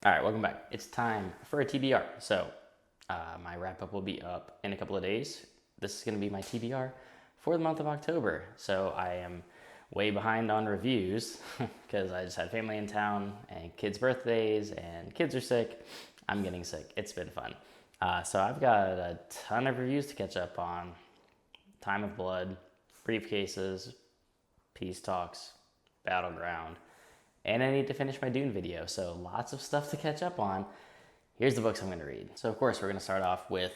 All right, welcome back. It's time for a TBR. So, my wrap up will be up in a couple of days. This is going to be my TBR for the month of October. So, I am way behind on reviews because I just had family in town and kids' birthdays and kids are sick. I'm getting sick. It's been fun. So, I've got a ton of reviews to catch up on. Time of Blood, Briefcases, Peace Talks, Battleground. And I need to finish my Dune video, so lots of stuff to catch up on. Here's the books I'm going to read. So, of course, we're going to start off with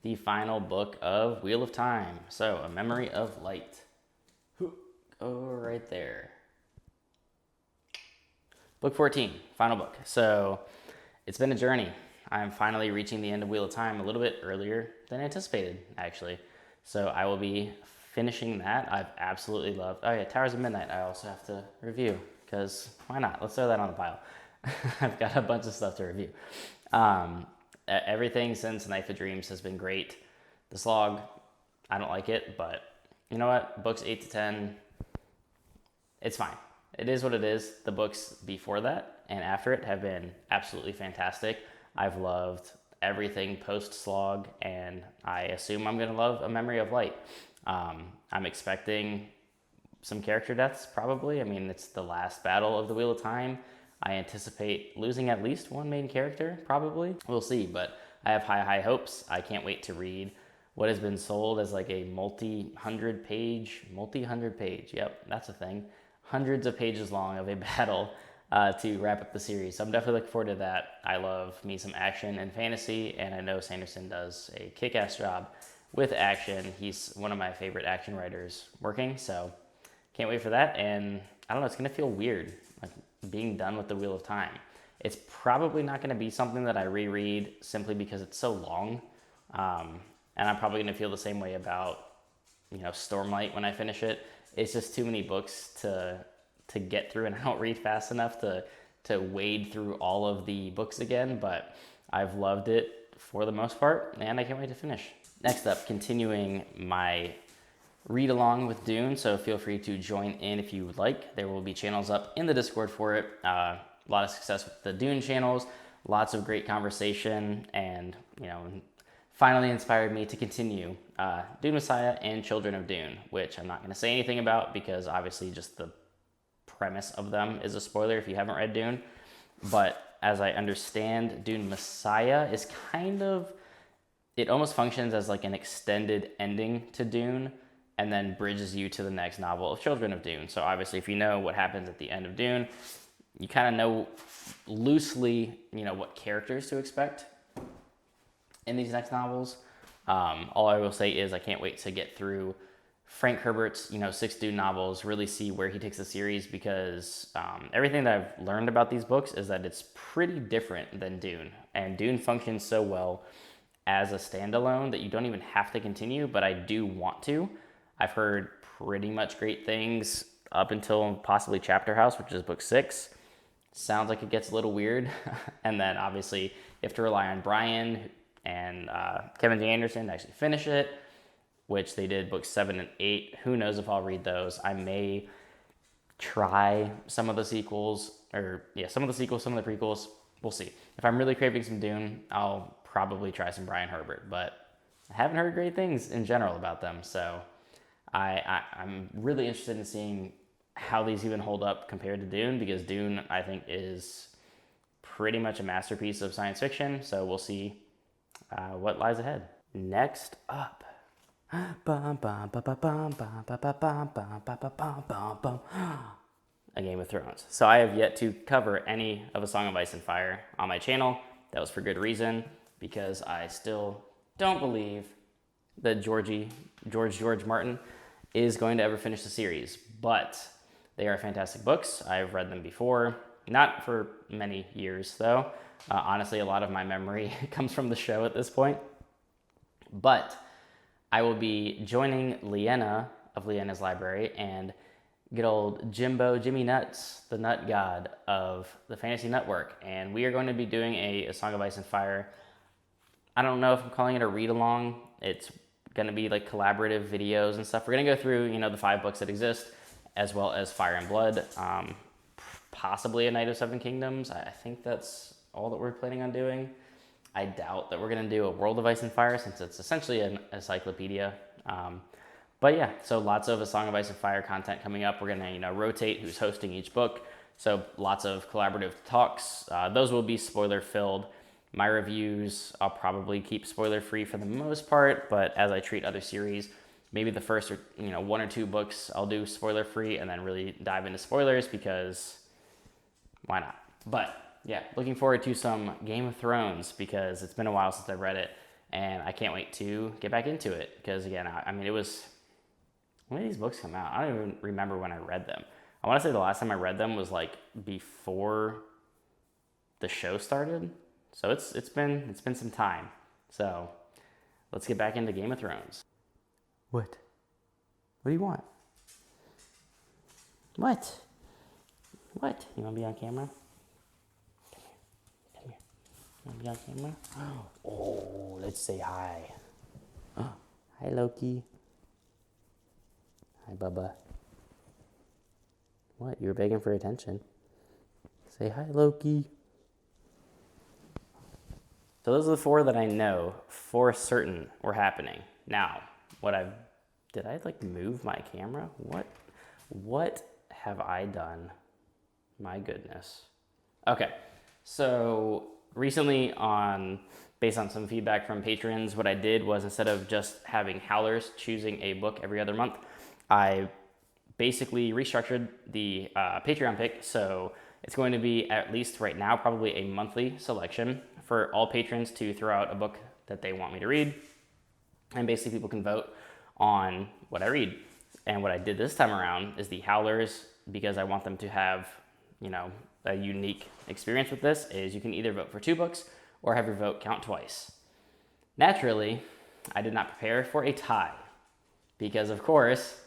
the final book of Wheel of Time. So, A Memory of Light. Oh, right there. Book 14, final book. So, it's been a journey. I'm finally reaching the end of Wheel of Time a little bit earlier than anticipated, actually. So, I will be finishing that. I've absolutely loved... Oh, yeah, Towers of Midnight I also have to review. Because why not? Let's throw that on the pile. I've got a bunch of stuff to review. Everything since Knife of Dreams has been great. The Slog, I don't like it, but you know what? Books 8 to 10, it's fine. It is what it is. The books before that and after it have been absolutely fantastic. I've loved everything post-Slog, and I assume I'm going to love A Memory of Light. I'm expecting some character deaths, probably. I mean, it's the last battle of the Wheel of Time. I anticipate losing at least one main character, probably. We'll see, but I have high hopes. I can't wait to read what has been sold as like a multi-hundred page, yep, that's a thing, hundreds of pages long of a battle to wrap up the series. So I'm definitely looking forward to that. I love me some action and fantasy, and I know Sanderson does a kick-ass job with action. He's one of my favorite action writers working, so can't wait for that. And I don't know, it's going to feel weird, like being done with the Wheel of Time. It's probably not going to be something that I reread simply because it's so long. And I'm probably going to feel the same way about, Stormlight when I finish it. It's just too many books to get through, and I don't read fast enough to wade through all of the books again. But I've loved it for the most part, and I can't wait to finish. Next up, continuing my read along with Dune, so feel free to join in if you would like. There will be channels up in the Discord for it. A lot of success with the Dune channels, lots of great conversation, and finally inspired me to continue Dune Messiah and Children of Dune, which I'm not going to say anything about because obviously just the premise of them is a spoiler if you haven't read Dune. But as I understand, Dune Messiah is it almost functions as like an extended ending to Dune, and then bridges you to the next novel of Children of Dune. So obviously, if you know what happens at the end of Dune, you kind of know loosely, what characters to expect in these next novels. All I will say is I can't wait to get through Frank Herbert's, 6 Dune novels, really see where he takes the series, because everything that I've learned about these books is that it's pretty different than Dune. And Dune functions so well as a standalone that you don't even have to continue, but I do want to. I've heard pretty much great things up until possibly Chapter House, which is book 6. Sounds like it gets a little weird. And then obviously you have to rely on Brian and Kevin J. Anderson to actually finish it, which they did books 7 and 8. Who knows if I'll read those. I may try some of the sequels, some of the prequels. We'll see. If I'm really craving some Dune, I'll probably try some Brian Herbert, but I haven't heard great things in general about them, so I'm really interested in seeing how these even hold up compared to Dune, because Dune, I think, is pretty much a masterpiece of science fiction, so we'll see what lies ahead. Next up, A Game of Thrones. So I have yet to cover any of A Song of Ice and Fire on my channel. That was for good reason, because I still don't believe that George Martin is going to ever finish the series, but they are fantastic books. I've read them before, not for many years though. Honestly, a lot of my memory comes from the show at this point, but I will be joining Leanna of Leanna's Library and good old Jimmy Nuts, the nut god of the Fantasy Network, and we are going to be doing a Song of Ice and Fire. I don't know if I'm calling it a read-along. It's going to be like collaborative videos and stuff. We're going to go through, the 5 books that exist, as well as Fire and Blood, possibly A Knight of Seven Kingdoms. I think that's all that we're planning on doing. I doubt that we're going to do a World of Ice and Fire since it's essentially an encyclopedia. But yeah, so lots of A Song of Ice and Fire content coming up. We're going to, rotate who's hosting each book. So lots of collaborative talks. Those will be spoiler filled. My reviews, I'll probably keep spoiler free for the most part, but as I treat other series, maybe the first or 1 or 2 books I'll do spoiler free and then really dive into spoilers because why not? But yeah, looking forward to some Game of Thrones because it's been a while since I've read it and I can't wait to get back into it because again, it was, when did these books come out? I don't even remember when I read them. I want to say the last time I read them was like before the show started. So it's been some time. So let's get back into Game of Thrones. What? What do you want? What? What? You want to be on camera? Come here. You want to be on camera? Oh, let's say hi. Hi, Loki. Hi, Bubba. What? You were begging for attention. Say hi, Loki. So those are the 4 that I know for certain were happening. Now, did I move my camera? What have I done? My goodness. Okay, so recently based on some feedback from patrons, what I did was instead of just having howlers choosing a book every other month, I basically restructured the Patreon pick. So it's going to be, at least right now, probably a monthly selection for all patrons to throw out a book that they want me to read. And basically people can vote on what I read. And what I did this time around is the howlers, because I want them to have, a unique experience with this, is you can either vote for 2 books or have your vote count twice. Naturally, I did not prepare for a tie because, of course,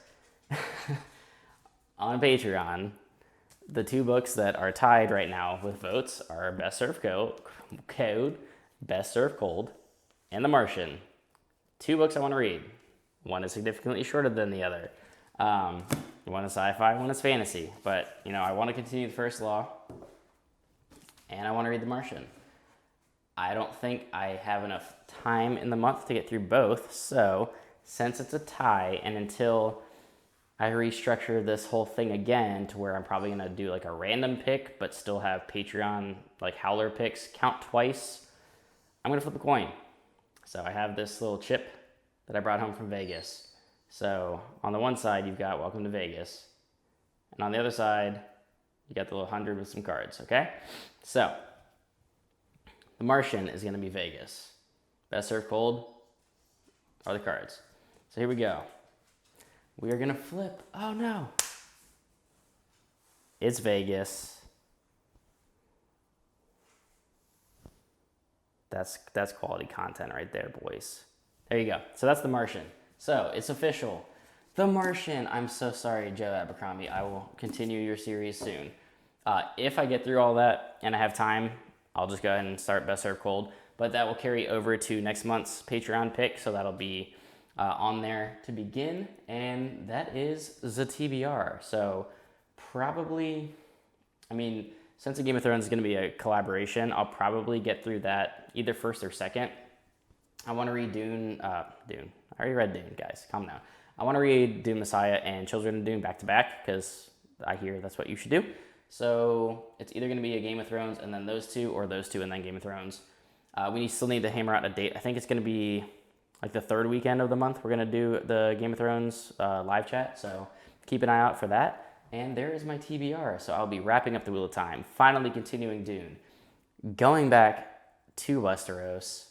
on Patreon, the 2 books that are tied right now with votes are Best Served Cold, Best Served Cold, and The Martian. 2 books I want to read. One is significantly shorter than the other. One is sci-fi, one is fantasy. But, I want to continue the First Law, and I want to read The Martian. I don't think I have enough time in the month to get through both, so since it's a tie, and until I restructure this whole thing again to where I'm probably going to do a random pick, but still have Patreon, howler picks count twice, I'm going to flip a coin. So I have this little chip that I brought home from Vegas. So on the one side, you've got Welcome to Vegas. And on the other side, you got the little 100 with some cards, okay? So The Martian is going to be Vegas. Best Served Cold are the cards. So here we go. We are going to flip. Oh, no. It's Vegas. That's quality content right there, boys. There you go. So that's The Martian. So it's official. The Martian. I'm so sorry, Joe Abercrombie. I will continue your series soon. If I get through all that and I have time, I'll just go ahead and start Best Served Cold. But that will carry over to next month's Patreon pick. So that'll be on there to begin. And that is the TBR. So probably, since the Game of Thrones is going to be a collaboration, I'll probably get through that either first or second. I want to read Dune. I already read Dune, guys. Calm down. I want to read Dune Messiah and Children of Dune back to back because I hear that's what you should do. So it's either going to be a Game of Thrones and then those 2, or those 2 and then Game of Thrones. We still need to hammer out a date. I think it's going to be the 3rd weekend of the month. We're going to do the Game of Thrones live chat. So keep an eye out for that. And there is my TBR. So I'll be wrapping up the Wheel of Time, finally continuing Dune, going back to Westeros,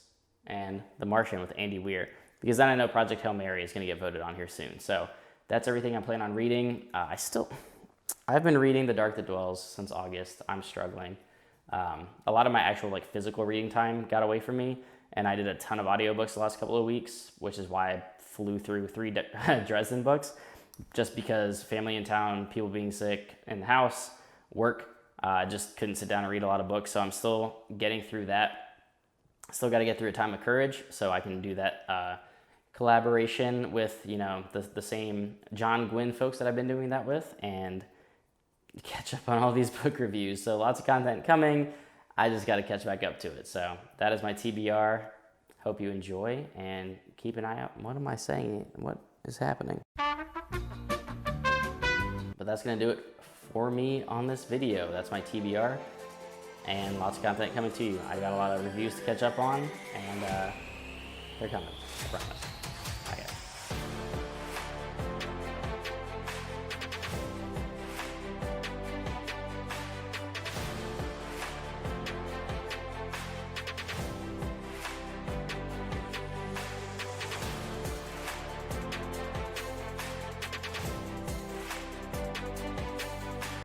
and The Martian with Andy Weir, because then I know Project Hail Mary is going to get voted on here soon. So that's everything I plan on reading. I've been reading The Dark That Dwells since August. I'm struggling. A lot of my actual physical reading time got away from me, and I did a ton of audiobooks the last couple of weeks, which is why I flew through 3 Dresden books, just because family in town, people being sick in the house, work, just couldn't sit down and read a lot of books. So I'm still getting through that. Still got to get through A Time of Courage so I can do that collaboration with, the same John Gwynn folks that I've been doing that with, and catch up on all these book reviews. So lots of content coming. I just got to catch back up to it. So that is my TBR. Hope you enjoy and keep an eye out. What am I saying? What is happening? But that's going to do it for me on this video. That's my TBR and lots of content coming to you. I got a lot of reviews to catch up on and they're coming, I promise.